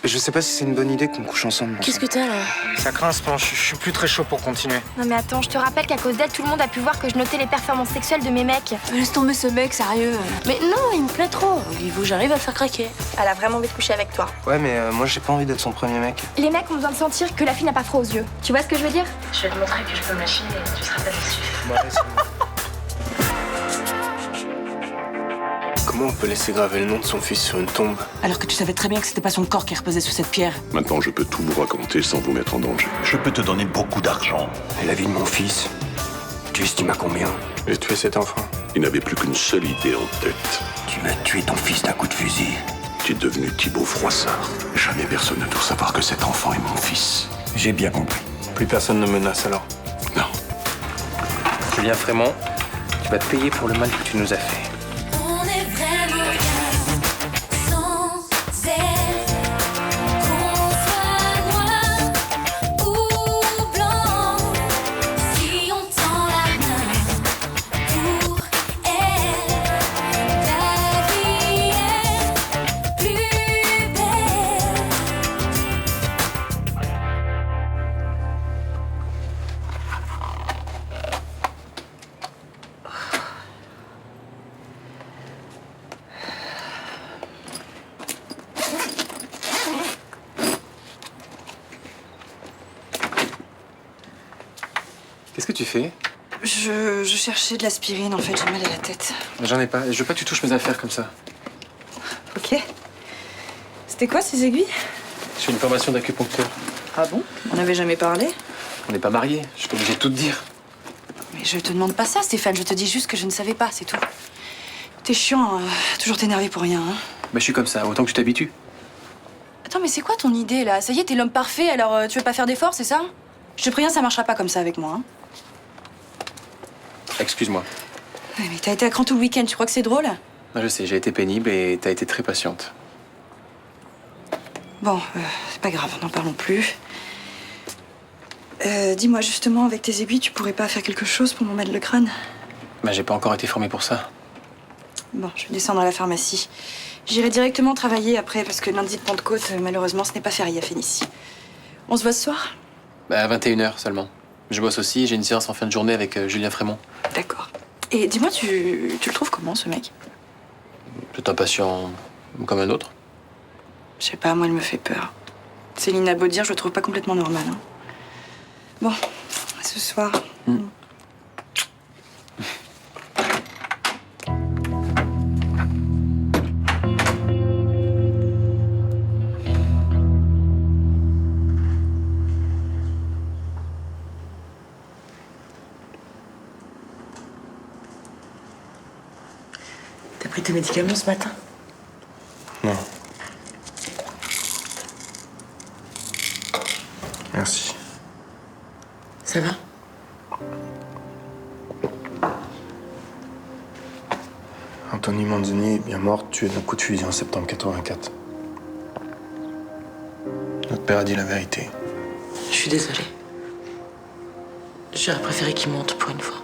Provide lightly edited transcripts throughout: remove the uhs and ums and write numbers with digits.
Je sais pas si c'est une bonne idée qu'on couche ensemble. Qu'est-ce que t'as là? Ça craint ce plan, je suis plus très chaud pour continuer. Non mais attends, je te rappelle qu'à cause d'elle, tout le monde a pu voir que je notais les performances sexuelles de mes mecs. Laisse tomber ce mec, sérieux. Mais non, il me plaît trop. Il faut que j'arrive à le faire craquer. Elle a vraiment envie de coucher avec toi. Ouais, mais moi j'ai pas envie d'être son premier mec. Les mecs ont besoin de sentir que la fille n'a pas froid aux yeux. Tu vois ce que je veux dire? Je vais te montrer que je peux me lâcher et tu seras pas déçu. Comment on peut laisser graver le nom de son fils sur une tombe? Alors que tu savais très bien que c'était pas son corps qui reposait sous cette pierre. Maintenant, je peux tout vous raconter sans vous mettre en danger. Je peux te donner beaucoup d'argent. Et la vie de mon fils, tu estimes à combien? J'ai tué cet enfant. Il n'avait plus qu'une seule idée en tête. Tu vas tuer ton fils d'un coup de fusil. Tu es devenu Thibaut Froissart. Jamais personne ne doit savoir que cet enfant est mon fils. J'ai bien compris. Plus personne ne menace alors. Non. Julien Frémont, tu vas te payer pour le mal que tu nous as fait. On est vraiment bien sans elle. Qu'on soit noir ou blanc, si on tend la main pour elle, la vie est plus belle. Qu'est-ce que tu fais? Je cherchais de l'aspirine, en fait, j'ai mal à la tête. J'en ai pas, et je veux pas que tu touches mes affaires comme ça. Ok. C'était quoi ces aiguilles? Je fais une formation d'acupuncteur. Ah bon? On n'avait jamais parlé? On n'est pas mariés, je suis pas obligé de tout te dire. Mais je te demande pas ça, Stéphane, je te dis juste que je ne savais pas, c'est tout. T'es chiant, toujours t'énerver pour rien, hein. Bah je suis comme ça, autant que tu t'habitues. Attends, mais c'est quoi ton idée, là? Ça y est, t'es l'homme parfait, alors tu veux pas faire d'efforts, c'est ça? Je te préviens, ça marchera pas comme ça avec moi, hein. Excuse-moi. Ouais, mais t'as été à cran tout le week-end, tu crois que c'est drôle? Non, je sais, j'ai été pénible et t'as été très patiente. Bon, c'est pas grave, n'en parlons plus. Dis-moi, justement, avec tes aiguilles, tu pourrais pas faire quelque chose pour m'en mettre le crâne? Bah j'ai pas encore été formé pour ça. Bon, je vais descendre à la pharmacie. J'irai directement travailler après, parce que lundi de Pentecôte, malheureusement, ce n'est pas férié à Phénicie. On se voit ce soir? Bah à 21h seulement. Je bosse aussi, j'ai une séance en fin de journée avec Julien Frémont. D'accord. Et dis-moi, tu le trouves comment, ce mec? C'est un patient comme un autre. Je sais pas, moi, il me fait peur. Céline a beau dire, je le trouve pas complètement normal, hein. Bon, à ce soir. T'as pris tes médicaments ce matin? Non. Merci. Ça va? Anthony Manzoni est bien mort, tué d'un coup de fusil en septembre 84. Notre père a dit la vérité. Je suis désolée. J'aurais préféré qu'il monte pour une fois.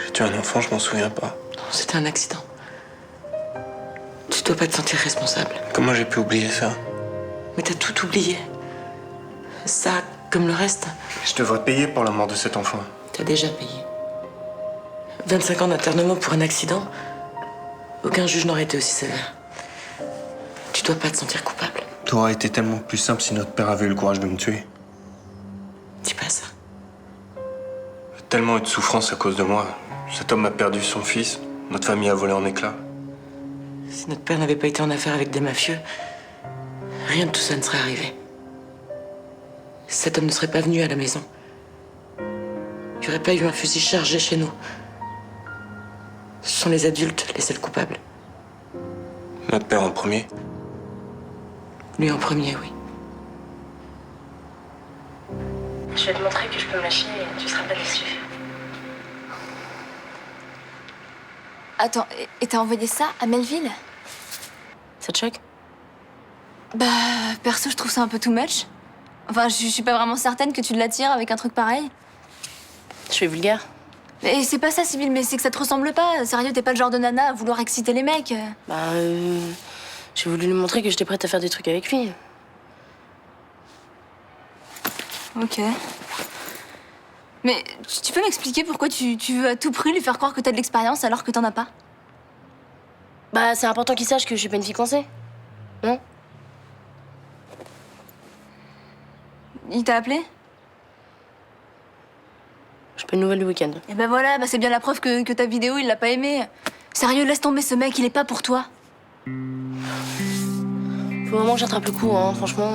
J'ai tué un enfant, je m'en souviens pas. Non, c'était un accident. Tu dois pas te sentir responsable. Comment j'ai pu oublier ça? Mais t'as tout oublié. Ça, comme le reste, Je devrais payer pour la mort de cet enfant. t'as déjà payé. 25 ans d'internement pour un accident, aucun juge n'aurait été aussi sévère. Tu dois pas te sentir coupable. Tout aurait été tellement plus simple si notre père avait eu le courage de me tuer. Dis pas ça. J'ai tellement eu de souffrance à cause de moi. Cet homme a perdu son fils, notre famille a volé en éclats. Si notre père n'avait pas été en affaire avec des mafieux, rien de tout ça ne serait arrivé. Cet homme ne serait pas venu à la maison. Il n'y aurait pas eu un fusil chargé chez nous. Ce sont les adultes les seuls coupables. Notre père en premier. Lui en premier, oui. Je vais te montrer que je peux me lâcher et tu seras pas déçu. Attends, et t'as envoyé ça à Melville? Ça te choque? Bah, perso, je trouve ça un peu too much. Enfin, je suis pas vraiment certaine que tu l'attires avec un truc pareil. Je suis vulgaire. Mais c'est pas ça, Sybille, mais c'est que ça te ressemble pas. Sérieux, t'es pas le genre de nana à vouloir exciter les mecs. Bah, j'ai voulu lui montrer que j'étais prête à faire des trucs avec lui. Ok. Mais tu peux m'expliquer pourquoi tu veux à tout prix lui faire croire que t'as de l'expérience alors que t'en as pas? Bah, c'est important qu'il sache que je suis pas une fille coincée. Non? Il t'a appelé? J'ai pas une nouvelle du week-end. Et ben voilà, c'est bien la preuve que ta vidéo, il l'a pas aimée. Sérieux, laisse tomber ce mec, il est pas pour toi. Faut vraiment que j'attrape le coup, hein, franchement.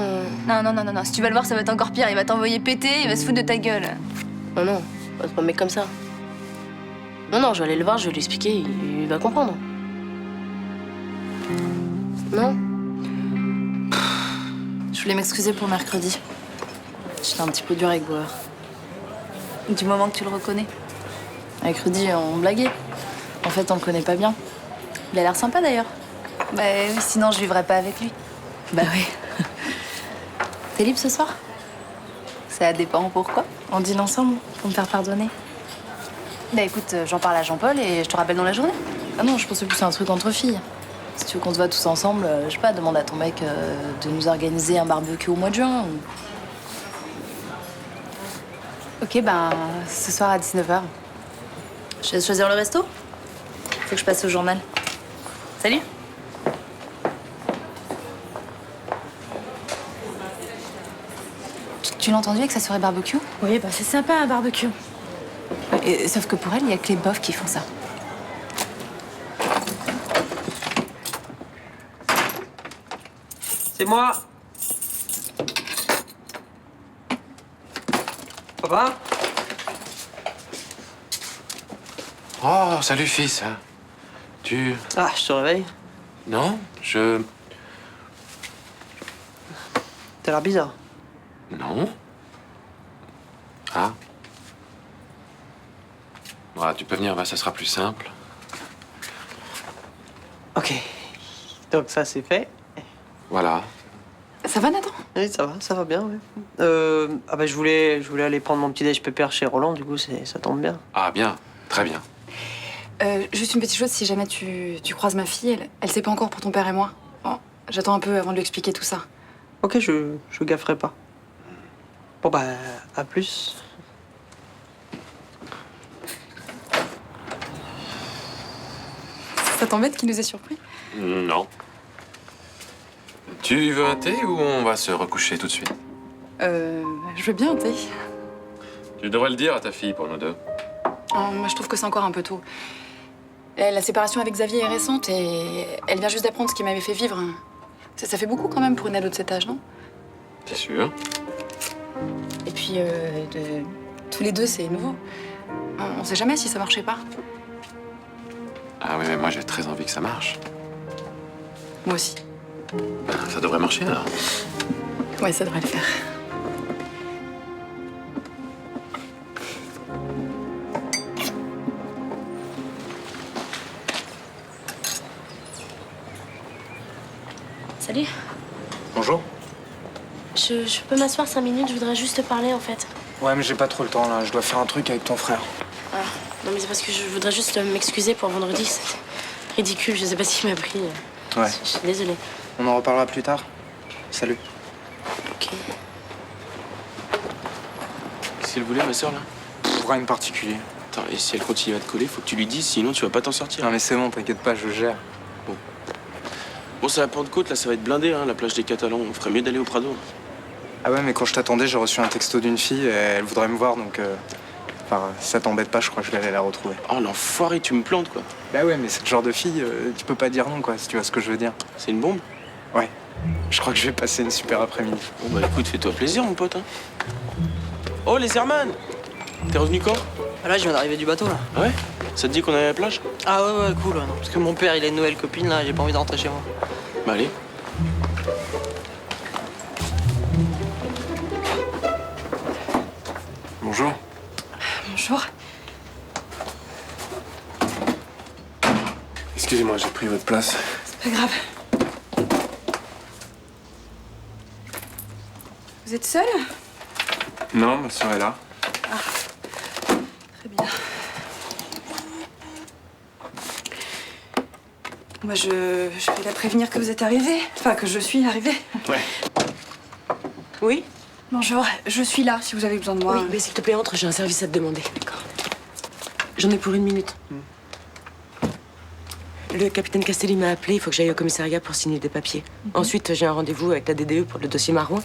Non, si tu vas le voir, ça va être encore pire. Il va t'envoyer péter, il va se foutre de ta gueule. Non, c'est pas un mec comme ça. Non, je vais aller le voir, je vais lui expliquer, il va comprendre. Non? Je voulais m'excuser pour mercredi. J'étais un petit peu dure avec Bauer. Du moment que tu le reconnais. Avec Rudy, on blaguait. En fait, on le connaît pas bien. Il a l'air sympa d'ailleurs. Bah oui, sinon je vivrais pas avec lui. Bah oui. T'es libre ce soir? Ça dépend pourquoi. On dîne ensemble pour me faire pardonner. Bah écoute, j'en parle à Jean-Paul et je te rappelle dans la journée. Ah non, je pensais plus à un truc entre filles. Si tu veux qu'on se voit tous ensemble, je sais pas, demande à ton mec de nous organiser un barbecue au mois de juin. Ok, ce soir à 19h. Je te laisse choisir le resto? Faut que je passe au journal. Salut! Tu l'as entendu avec sa soirée barbecue? Oui, c'est sympa un barbecue. Sauf que pour elle, il y a que les bofs qui font ça. C'est moi. Papa? Oh, salut fils. Tu... Ah, je te réveille. Non, T'as l'air bizarre. Non. Ah. Ouais, tu peux venir, ça sera plus simple. Ok. Donc ça, c'est fait. Voilà. Ça va, Nathan? Oui, ça va bien, ouais. Je voulais aller prendre mon petit déj pépère chez Roland, du coup, ça tombe bien. Ah, bien. Très bien. Juste une petite chose, si jamais tu croises ma fille, elle sait pas encore pour ton père et moi. Bon, j'attends un peu avant de lui expliquer tout ça. Ok, je gafferai pas. Bon, à plus. Ça t'embête qu'il nous ait surpris? Non. Tu veux un thé ou on va se recoucher tout de suite? Je veux bien un thé. Tu devrais le dire à ta fille pour nous deux. Moi, je trouve que c'est encore un peu tôt. La séparation avec Xavier est récente et elle vient juste d'apprendre ce qu'il m'avait fait vivre. Ça fait beaucoup quand même pour une ado de cet âge, non? T'es sûr? Et puis, tous les deux, c'est nouveau. On sait jamais si ça marchait pas. Ah oui, mais moi j'ai très envie que ça marche. Moi aussi. Ça devrait marcher alors. Ouais, ça devrait le faire. Salut. Bonjour. Je peux m'asseoir 5 minutes, je voudrais juste te parler en fait. Ouais, mais j'ai pas trop le temps là, je dois faire un truc avec ton frère. Ah, non mais c'est parce que je voudrais juste m'excuser pour vendredi, c'était ridicule, je sais pas s'il m'a pris. Ouais. Je suis désolée. On en reparlera plus tard. Salut. Ok. Qu'est-ce qu'elle voulait, ma soeur, là? Rien de particulier. Attends, et si elle continue à te coller, faut que tu lui dises, sinon tu vas pas t'en sortir. Non mais c'est bon, t'inquiète pas, je gère. Bon, c'est la Pentecôte, là, ça va être blindé, hein, la plage des Catalans. On ferait mieux d'aller au Prado. Ah ouais, mais quand je t'attendais, j'ai reçu un texto d'une fille, et elle voudrait me voir, donc... Enfin, si ça t'embête pas, je crois que je vais aller la retrouver. Oh, l'enfoiré, tu me plantes, quoi. Bah ouais, mais c'est le genre de fille, tu peux pas dire non, quoi, si tu vois ce que je veux dire. C'est une bombe? Ouais. Je crois que je vais passer une super après-midi. Bon, bah écoute, fais-toi plaisir, mon pote, hein. Oh, les Herman! T'es revenu quand? Ah là, je viens d'arriver du bateau, là. Ah ouais? Ça te dit qu'on allait à la plage? Ah ouais, cool. Non, parce que mon père, il a une nouvelle copine, là, j'ai pas envie de rentrer chez moi. Bah allez. Bonjour. Bonjour. Excusez-moi, j'ai pris votre place. C'est pas grave. Vous êtes seule? Non, ma soeur est là. Très bien. Moi, je vais la prévenir que vous êtes arrivée. Enfin, que je suis arrivée. Ouais. Oui? Bonjour, je suis là si vous avez besoin de moi. Oui, mais s'il te plaît, entre, j'ai un service à te demander. D'accord. J'en ai pour 1 minute. Le capitaine Castelli m'a appelé, il faut que j'aille au commissariat pour signer des papiers. Ensuite, j'ai un rendez-vous avec la DDE pour le dossier Marouin.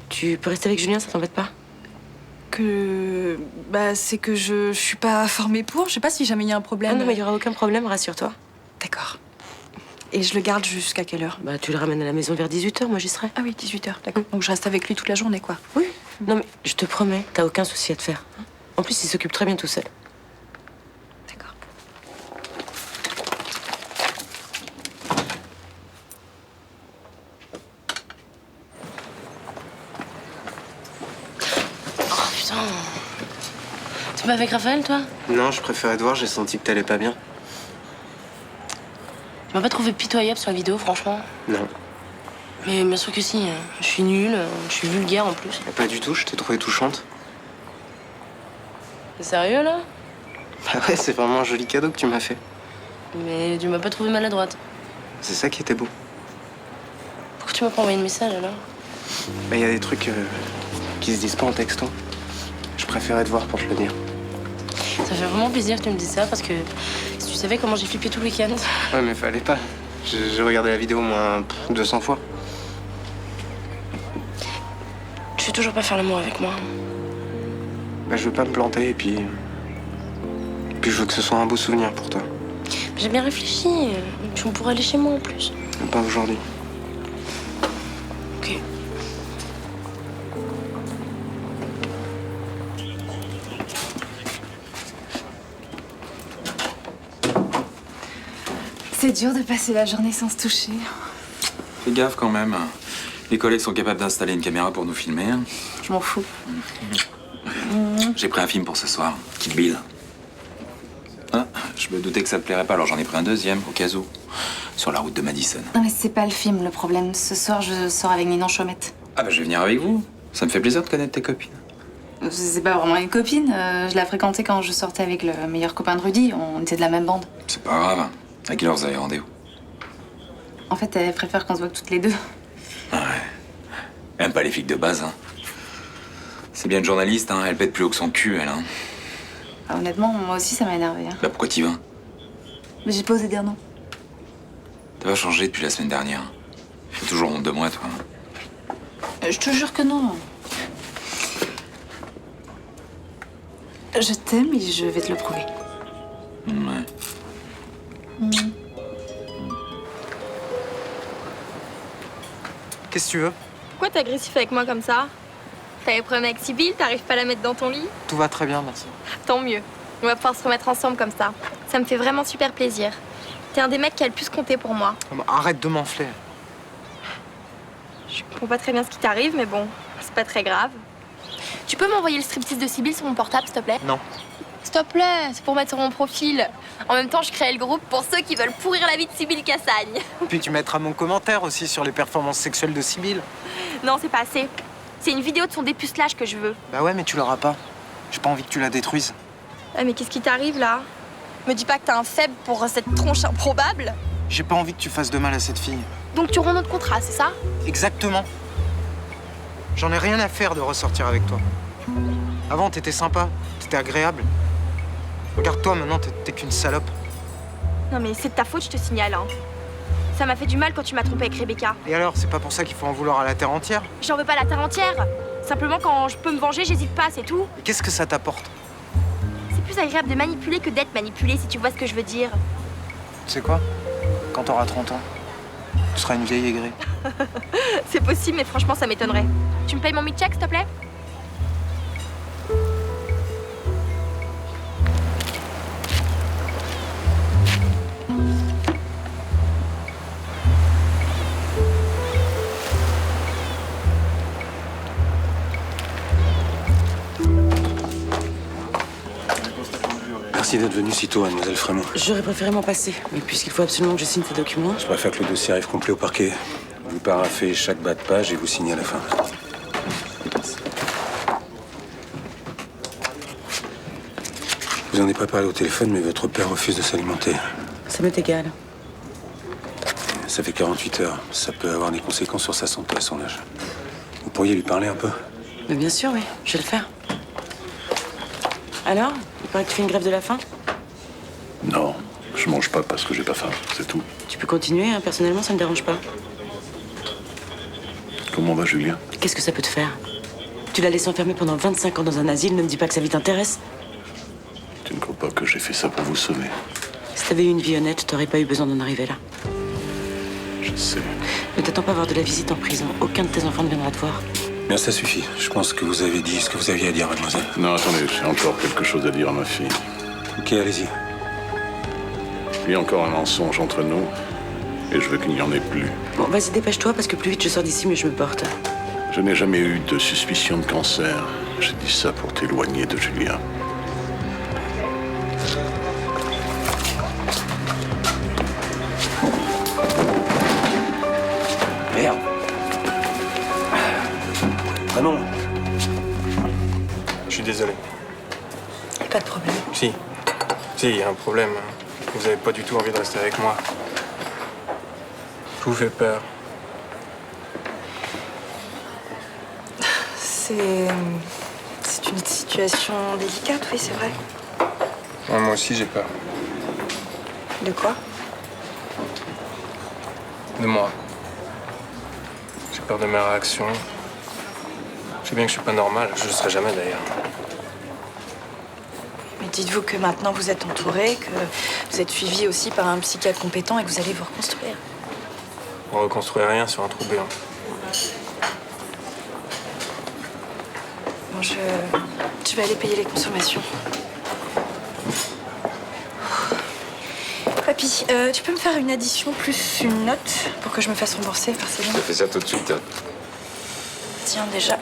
Tu peux rester avec Julien, ça t'embête pas? C'est que je suis pas formée pour. Je sais pas si jamais il y a un problème. Ah non, mais il y aura aucun problème, rassure-toi. D'accord. Et je le garde jusqu'à quelle heure? Bah, tu le ramènes à la maison vers 18h, moi j'y serai. Ah oui, 18h, d'accord. Donc je reste avec lui toute la journée, quoi. Oui. Non, mais je te promets, t'as aucun souci à te faire. En plus, il s'occupe très bien tout seul. D'accord. Oh putain. T'es pas avec Raphaël, toi? Non, je préférais te voir, j'ai senti que t'allais pas bien. Tu m'as pas trouvé pitoyable sur la vidéo, franchement? Non. Mais bien sûr que si. Je suis nulle, je suis vulgaire en plus. Pas du tout, je t'ai trouvé touchante. T'es sérieux, là? Bah ouais, c'est vraiment un joli cadeau que tu m'as fait. Mais tu m'as pas trouvé maladroite. C'est ça qui était beau. Pourquoi tu m'as pas envoyé de message, alors? Bah, y a des trucs qui se disent pas en texto. Je préférais te voir pour te le dire. Ça fait vraiment plaisir que tu me dises ça, parce que si tu savais comment j'ai flippé tout le week-end. Ouais, mais fallait pas. J'ai regardé la vidéo au moins 200 fois. Tu veux toujours pas faire l'amour avec moi? Bah, je veux pas me planter et puis je veux que ce soit un beau souvenir pour toi. J'ai bien réfléchi. Puis on pourrait aller chez moi en plus. Mais pas aujourd'hui. Ok. C'est dur de passer la journée sans se toucher. Fais gaffe quand même. Les collègues sont capables d'installer une caméra pour nous filmer. Je m'en fous. J'ai pris un film pour ce soir. Kill Bill. Ah, je me doutais que ça te plairait pas, alors j'en ai pris un deuxième, au cas où. Sur la route de Madison. Non mais c'est pas le film le problème. Ce soir, je sors avec Ninon Chaumette. Ah bah je vais venir avec vous. Ça me fait plaisir de connaître tes copines. C'est pas vraiment une copine. Je l'ai fréquentée quand je sortais avec le meilleur copain de Rudy. On était de la même bande. C'est pas grave. À quelle heure vous avez rendez-vous? En fait, elle préfère qu'on se voit que toutes les deux. Ah ouais. Elle aime pas les flics de base, hein. C'est bien une journaliste, hein. Elle pète plus haut que son cul, elle, hein. Ah, honnêtement, moi aussi, ça m'a énervé. Hein. Bah pourquoi t'y vas? Mais j'ai pas osé dire non. T'as pas changé depuis la semaine dernière. J'ai toujours honte de moi, toi. Je te jure que non. Je t'aime et je vais te le prouver. Ouais. Qu'est-ce que tu veux? Pourquoi t'es agressif avec moi comme ça? T'as des problèmes avec Sibylle, t'arrives pas à la mettre dans ton lit? Tout va très bien, merci. Tant mieux. On va pouvoir se remettre ensemble comme ça. Ça me fait vraiment super plaisir. T'es un des mecs qui a le plus compté pour moi. Oh, bah, arrête de m'enfler. Je comprends pas très bien ce qui t'arrive, mais bon, c'est pas très grave. Tu peux m'envoyer le striptease de Sibylle sur mon portable, s'il te plaît? Non. S'il te plaît, c'est pour mettre sur mon profil. En même temps, je crée le groupe pour ceux qui veulent pourrir la vie de Sibylle Cassagne. Puis tu mettras mon commentaire aussi sur les performances sexuelles de Sibylle. Non, c'est pas assez. C'est une vidéo de son dépucelage que je veux. Bah ouais, mais tu l'auras pas. J'ai pas envie que tu la détruises. Ah, mais qu'est-ce qui t'arrive là? Me dis pas que t'as un faible pour cette tronche improbable. J'ai pas envie que tu fasses de mal à cette fille. Donc tu rends notre contrat, c'est ça? Exactement. J'en ai rien à faire de ressortir avec toi. Avant, t'étais sympa, t'étais agréable. Regarde-toi, maintenant, t'es qu'une salope. Non mais c'est de ta faute, je te signale. Hein. Ça m'a fait du mal quand tu m'as trompé avec Rebecca. Et alors, c'est pas pour ça qu'il faut en vouloir à la terre entière? J'en veux pas la terre entière. Simplement, quand je peux me venger, j'hésite pas, c'est tout. Et qu'est-ce que ça t'apporte? C'est plus agréable de manipuler que d'être manipulé, si tu vois ce que je veux dire. Tu sais quoi? Quand t'auras 30 ans, tu seras une vieille aigrie. C'est possible, mais franchement, ça m'étonnerait. Tu me payes mon mid-check, s'il te plaît? Merci d'être venue si tôt, mademoiselle Frémont. J'aurais préféré m'en passer, mais puisqu'il faut absolument que je signe tes documents. Je préfère que le dossier arrive complet au parquet. Vous paraphez chaque bas de page et vous signez à la fin. Vous en avez pas parlé au téléphone, mais votre père refuse de s'alimenter. Ça m'est égal. Ça fait 48 heures. Ça peut avoir des conséquences sur sa santé à son âge. Vous pourriez lui parler un peu? Mais bien sûr, oui, je vais le faire. Alors, il paraît que tu fais une grève de la faim? Non, je mange pas parce que j'ai pas faim, c'est tout. Tu peux continuer, hein, personnellement, ça me dérange pas. Comment va Julien? Qu'est-ce que ça peut te faire? Tu l'as laissé enfermer pendant 25 ans dans un asile, ne me dis pas que sa vie t'intéresse. Tu ne crois pas que j'ai fait ça pour vous sauver? Si t'avais eu une vie honnête, t'aurais pas eu besoin d'en arriver là. Je sais. Ne t'attends pas à avoir de la visite en prison. Aucun de tes enfants ne viendra te voir. Bien, ça suffit. Je pense que vous avez dit ce que vous aviez à dire, mademoiselle. Non, attendez, j'ai encore quelque chose à dire à ma fille. Ok, allez-y. Il y a encore un mensonge entre nous, et je veux qu'il n'y en ait plus. Bon, vas-y, dépêche-toi, parce que plus vite je sors d'ici, mieux je me porte. Je n'ai jamais eu de suspicion de cancer. J'ai dit ça pour t'éloigner de Julien. Merde. Ah non. Je suis désolé. Pas de problème. Si, il y a un problème. Vous avez pas du tout envie de rester avec moi. Je vous fais peur. C'est une situation délicate, oui, c'est vrai. Ouais, moi aussi, j'ai peur. De quoi? De moi. J'ai peur de mes réactions. Je sais bien que je suis pas normal. Je le serai jamais, d'ailleurs. Mais dites-vous que maintenant vous êtes entouré, que vous êtes suivi aussi par un psychiatre compétent et que vous allez vous reconstruire. On reconstruit rien sur un trou béant. Bon, je vais aller payer les consommations. Papy, tu peux me faire une addition plus une note pour que je me fasse rembourser par Céline? Je fais ça tout de suite. Hein. Tiens, déjà.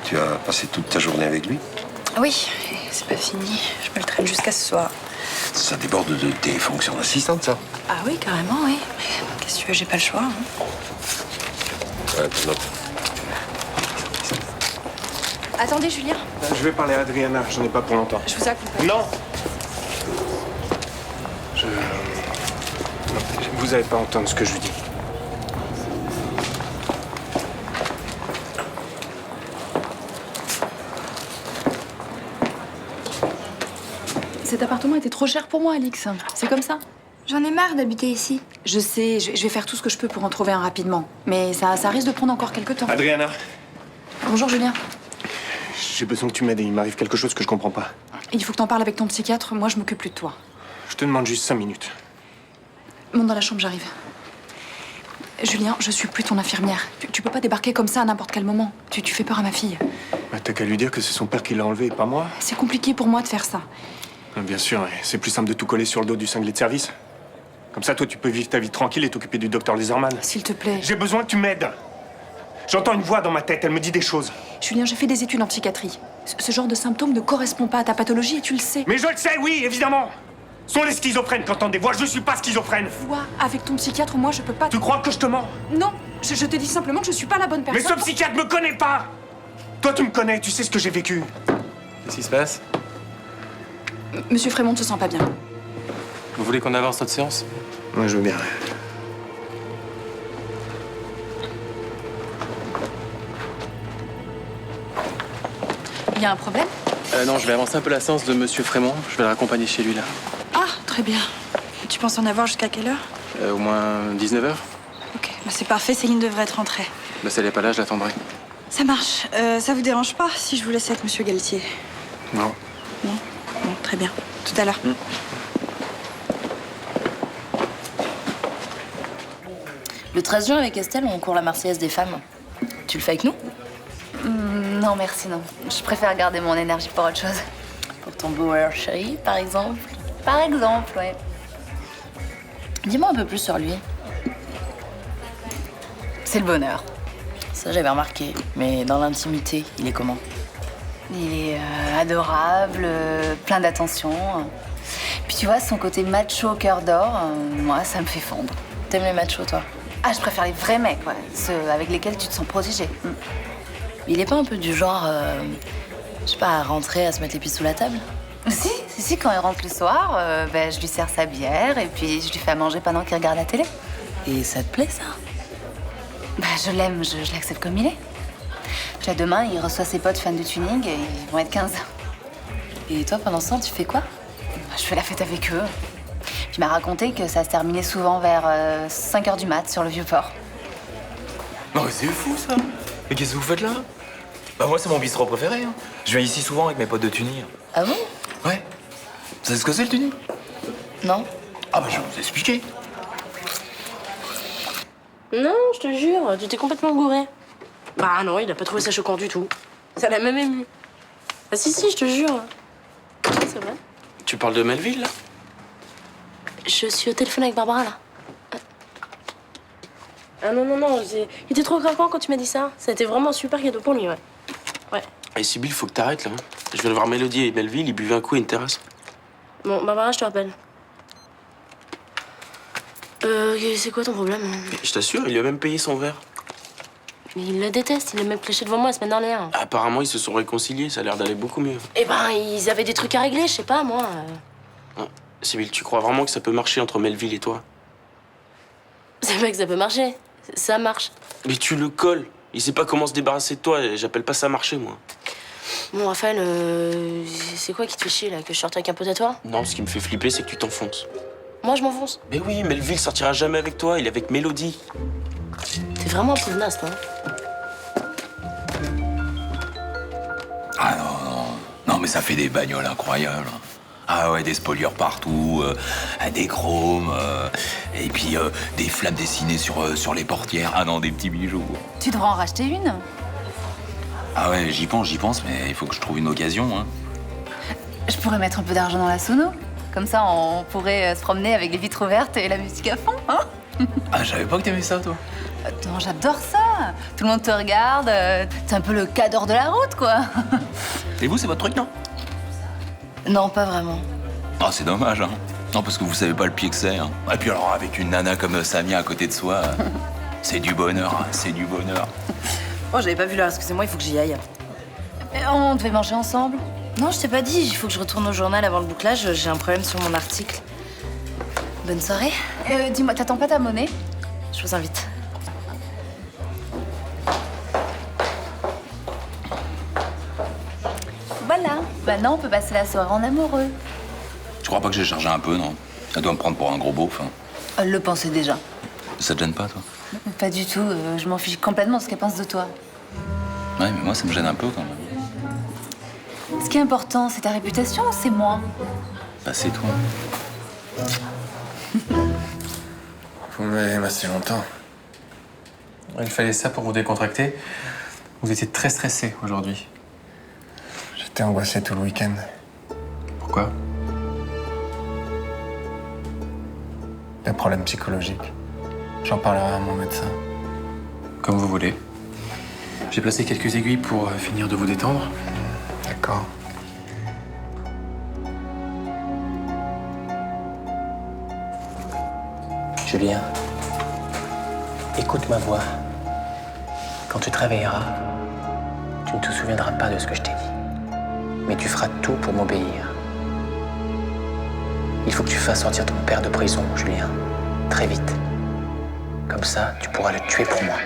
Tu as passé toute ta journée avec lui? Oui, c'est pas fini. Je me le traîne jusqu'à ce soir. Ça déborde de tes fonctions d'assistante, ça. Ah oui, carrément, oui. Mais qu'est-ce que tu veux, j'ai pas le choix. Hein. Ouais, ta note. Attendez, Julien. Je vais parler à Adriana, j'en ai pas pour longtemps. Je vous accompagne. Non! Non, vous allez pas entendre ce que je lui dis. Cet appartement était trop cher pour moi, Alix. C'est comme ça. J'en ai marre d'habiter ici. Je sais, je vais faire tout ce que je peux pour en trouver un rapidement. Mais ça risque de prendre encore quelques temps. Adriana, Bonjour, Julien. j'ai besoin que tu m'aides et il m'arrive quelque chose que je comprends pas. Il faut que t'en parles avec ton psychiatre. Moi, je m'occupe plus de toi. Je te demande juste 5 minutes. Monte dans la chambre, j'arrive. Julien, je suis plus ton infirmière. Tu peux pas débarquer comme ça à n'importe quel moment. Tu fais peur à ma fille. Bah, t'as qu'à lui dire que c'est son père qui l'a enlevé et pas moi. C'est compliqué pour moi de faire ça. Bien sûr, c'est plus simple de tout coller sur le dos du cinglé de service. Comme ça, toi, tu peux vivre ta vie tranquille et t'occuper du docteur Leserman. S'il te plaît. J'ai besoin que tu m'aides. J'entends une voix dans ma tête, elle me dit des choses. Julien, j'ai fait des études en psychiatrie. Ce genre de symptômes ne correspond pas à ta pathologie et tu le sais. Mais je le sais, oui, évidemment. Sont les schizophrènes qui entendent des voix, je suis pas schizophrène. Vois, avec ton psychiatre, moi, je peux pas... Tu crois que je te mens? Non, je te dis simplement que je suis pas la bonne personne. Mais ce psychiatre me connaît pas. Toi, tu me connais, tu sais ce que j'ai vécu. Qu'est-ce qui se passe? Monsieur Frémont ne se sent pas bien. Vous voulez qu'on avance notre séance? Moi, je veux bien. Il y a un problème? Non, je vais avancer un peu la séance de Monsieur Frémont. Je vais le raccompagner chez lui, là. Ah, très bien. Tu penses en avoir jusqu'à quelle heure? Au moins 19h. Ok, bah c'est parfait, Céline devrait être rentrée. Bah, si elle n'est pas là, je l'attendrai. Ça marche. Ça vous dérange pas si je vous laisse avec Monsieur Galtier? Non. Non? Bon, très bien. Tout à l'heure. Le 13 juin, avec Estelle, on court la Marseillaise des femmes. Tu le fais avec nous? Non, merci, non. Je préfère garder mon énergie pour autre chose. Pour ton beau chéri, par exemple? Par exemple, ouais. Dis-moi un peu plus sur lui. C'est le bonheur. Ça, j'avais remarqué. Mais dans l'intimité, il est comment? Il est adorable, plein d'attention. Puis tu vois, son côté macho au cœur d'or, moi, ça me fait fondre. T'aimes les machos, toi? Ah, je préfère les vrais mecs, ouais. Ceux avec lesquels tu te sens protégé. Il est pas un peu du genre, je sais pas, à rentrer, à se mettre les pieds sous la table? Si, quand il rentre le soir, je lui sers sa bière et puis je lui fais à manger pendant qu'il regarde la télé. Et ça te plaît, ça? Bah, je l'aime, je l'accepte comme il est. Déjà demain, il reçoit ses potes fans de tuning et ils vont être 15. Et toi, pendant ce temps, tu fais quoi? Bah, je fais la fête avec eux. Puis il m'a raconté que ça se terminait souvent vers 5h du mat sur le Vieux-Port. Non mais c'est fou ça. Mais qu'est-ce que vous faites là? Bah moi c'est mon bistrot préféré. Hein. Je viens ici souvent avec mes potes de tuning. Ah bon? Ouais. Vous savez ce que c'est le tuning? Non. Ah bah je vais vous expliquer. Non, je te jure, tu t'es complètement gouré. Bah non, il a pas trouvé ça choquant du tout. Ça l'a même ému. Ah si, je te jure. C'est vrai. Tu parles de Melville, là? Je suis au téléphone avec Barbara, là. Ah non, il était trop craquant quand tu m'as dit ça. Ça a été vraiment un super cadeau pour lui, ouais. Ouais. Et Sibyl, faut que t'arrêtes, là. Je viens de voir Mélodie et Melville, ils buvaient un coup à une terrasse. Bon, Barbara, je te rappelle. C'est quoi ton problème? Mais je t'assure, il lui a même payé son verre. Mais il le déteste, il l'a même cléché devant moi la semaine dernière. Apparemment, ils se sont réconciliés, ça a l'air d'aller beaucoup mieux. Eh ben, ils avaient des trucs à régler, je sais pas, moi. Sibyl, tu crois vraiment que ça peut marcher entre Melville et toi? C'est vrai que ça peut marcher. Ça marche. Mais tu le colles. Il sait pas comment se débarrasser de toi, et j'appelle pas ça marcher, moi. Bon, Raphaël, c'est quoi qui te fait chier, là? Que je sorte avec un pote à toi? Non, ce qui me fait flipper, c'est que tu t'enfonces. Moi, je m'enfonce. Mais oui, Melville sortira jamais avec toi, il est avec Mélodie. T'es vraiment un peu naze, toi. Ah non, mais ça fait des bagnoles incroyables. Ah ouais, des spoilers partout, des chromes, et puis des flammes dessinées sur les portières. Ah non, des petits bijoux. Tu devrais en racheter une. Ah ouais, j'y pense, mais il faut que je trouve une occasion, hein. Je pourrais mettre un peu d'argent dans la sono. Comme ça, on pourrait se promener avec les vitres ouvertes et la musique à fond, hein? Ah, je savais pas que t'aimais ça, toi. Non, j'adore ça. Tout le monde te regarde. T'es un peu le cadre de la route, quoi. Et vous, c'est votre truc, non? Non, pas vraiment. Ah, c'est dommage, hein. Non, parce que vous savez pas le pied que c'est, hein. Et puis alors, avec une nana comme Samia à côté de soi, c'est du bonheur, hein, c'est du bonheur. Oh, j'avais pas vu l'heure, excusez-moi, il faut que j'y aille. On devait manger ensemble. Non, je t'ai pas dit, il faut que je retourne au journal avant le bouclage, j'ai un problème sur mon article. Bonne soirée. Dis-moi, t'attends pas ta monnaie? Je vous invite. Voilà. Maintenant, on peut passer la soirée en amoureux. Tu crois pas que j'ai chargé un peu, non? Elle doit me prendre pour un gros beauf, hein. Elle le pensait déjà. Ça te gêne pas, toi? Pas du tout. Je m'en fiche complètement de ce qu'elle pense de toi. Ouais, mais moi, ça me gêne un peu, quand même. Ce qui est important, c'est ta réputation ou c'est moi? Bah, c'est toi. Vous m'avez massé longtemps. Il fallait ça pour vous décontracter. Vous étiez très stressé aujourd'hui. J'étais angoissé tout le week-end. Pourquoi? Des problèmes psychologiques. J'en parlerai à mon médecin. Comme vous voulez. J'ai placé quelques aiguilles pour finir de vous détendre. D'accord. Julien, écoute ma voix. Quand tu te réveilleras, tu ne te souviendras pas de ce que je t'ai dit. Mais tu feras tout pour m'obéir. Il faut que tu fasses sortir ton père de prison, Julien. Très vite. Comme ça, tu pourras le tuer pour moi.